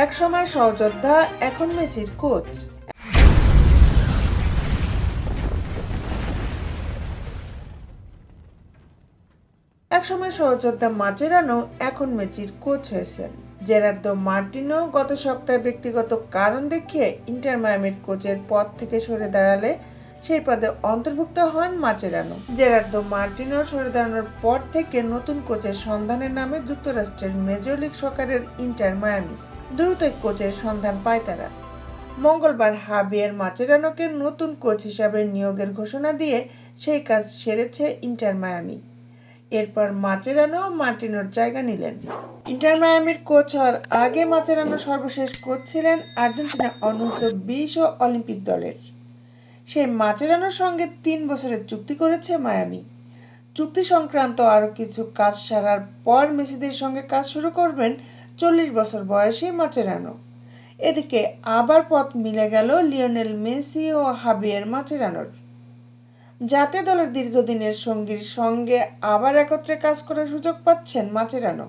একসময় সহযোদ্ধা, এখন মেসির কোচ। একসময় সহযোদ্ধা মাচেরানো এখন মেসির কোচ হয়েছেন। জেরার্দো মার্টিনো গত সপ্তাহে ব্যক্তিগত কারণ দেখিয়ে ইন্টার মায়ামির কোচের পদ থেকে সরে দাঁড়ালে সেই পদে অন্তর্ভুক্ত হন মাচেরানো। জেরার্দো মার্টিনো সরে দাঁড়ানোর পর থেকে নতুন কোচের সন্ধানের নামে যুক্তরাষ্ট্রের মেজর লিগ সকারের ইন্টার মায়ামি দ্রুতই কোচের সন্ধান পায় তারা। মঙ্গলবার হাবিয়ের মাচেরানোকে নতুন কোচ হিসাবে নিয়োগের ঘোষণা দিয়ে সেই কাজ সেরেছে ইন্টার মায়ামি। এরপর মাচেরানো মার্টিনোর জায়গা নিলেন। ইন্টার মায়ামির কোচ হওয়ার আগে মাচেরানো সর্বশেষ কোচ ছিলেন আর্জেন্টিনা অনূর্ধ্ব-20 ও অলিম্পিক দলের। সেই মাচেরানোর সঙ্গে 3 বছরের চুক্তি করেছে মায়ামি। চুক্তি সংক্রান্ত আরও কিছু কাজ সারার পর মেসিদের সঙ্গে কাজ শুরু করবেন 40 বছর বয়সী মাচেরানো। এদিকে আবার পথ মিলে গেল লিওনেল মেসি ও হাবিয়ের মাচেরানোর। জাতীয় দলের দীর্ঘদিনের সঙ্গীর সঙ্গে আবার একত্রে কাজ করার সুযোগ পাচ্ছেন মাচেরানো।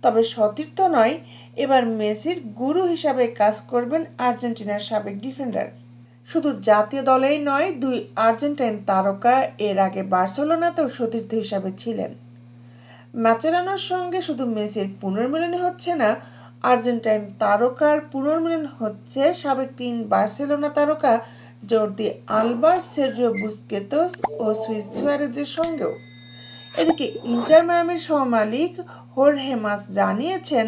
তবে সতীর্থ নয়, এবার মেসির গুরু হিসাবে কাজ করবেন আর্জেন্টিনার সাবেক ডিফেন্ডার। শুধু জাতীয় দলেই নয়, 2 আর্জেন্টাইন তারকা এর আগে বার্সেলোনাতেও সতীর্থ হিসাবে ছিলেন। মাচেরানোর সঙ্গে শুধু মেসির পুনর্মিলনই হচ্ছে না, আর্জেন্টাইন তারকার পুনর্মিলন হচ্ছে সাবেক 3 বার্সেলোনা তারকা জর্দি আলবা, সের্জিও বুস্কেতস ও লুইস সুয়ারেজের সঙ্গেও। এদিকে ইন্টার মায়ামির সহমালিক হোর্হে মাস জানিয়েছেন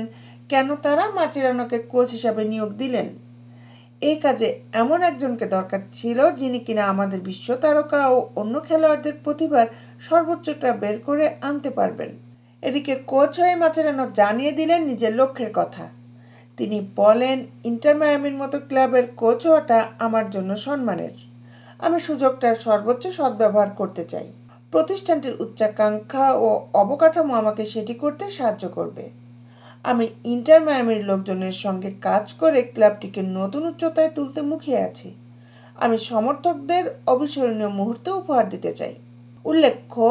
কেন তারা মাচেরানোকে কোচ হিসাবে নিয়োগ দিলেন। এই কাজে এমন একজনকে দরকার ছিল যিনি কিনা আমাদের বিশ্ব তারকা ও অন্য খেলোয়াড়দের প্রতিভার সর্বোচ্চটা বের করে আনতে পারবেন। এদিকে কোচ হয়ে মাচেরানো জানিয়ে দিলেন নিজের লক্ষ্যের কথা। তিনি বলেন, ইন্টার মায়ামির মতো ক্লাবের কোচ হওয়াটা আমার জন্য সম্মানের। আমি সুযোগটার সর্বোচ্চ সদ্ব্যবহার করতে চাই। প্রতিষ্ঠানটির উচ্চাকাঙ্ক্ষা ও অবকাঠামো আমাকে সেটি করতে সাহায্য করবে। আমি ইন্টার মায়ামির লোকজনের সঙ্গে কাজ করে ক্লাবটিকে নতুন উচ্চতায় তুলতে মুখিয়ে আছি। আমি সমর্থকদের অবিস্মরণীয় মুহূর্ত উপহার দিতে চাই। উল্লেখ্য,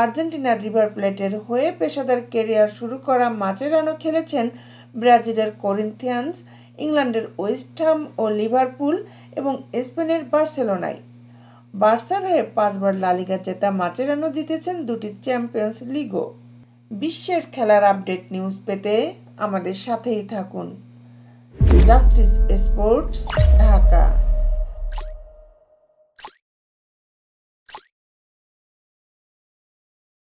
আর্জেন্টিনার রিভার প্লেটের হয়ে পেশাদার ক্যারিয়ার শুরু করা মাচেরানো খেলেছেন ব্রাজিলের করিন্থিয়ান্স, ইংল্যান্ডের ওয়েস্ট হাম ও লিভারপুল এবং স্পেনের বার্সেলোনায়। বার্সার হয়ে 5 বার লা লিগা জেতা মাচেরানো জিতেছেন 2টি চ্যাম্পিয়ন্স লিগও। বিশ্বের খেলার আপডেট নিউজ পেতে আমাদের সাথেই থাকুন। Justice sports, Dhaka.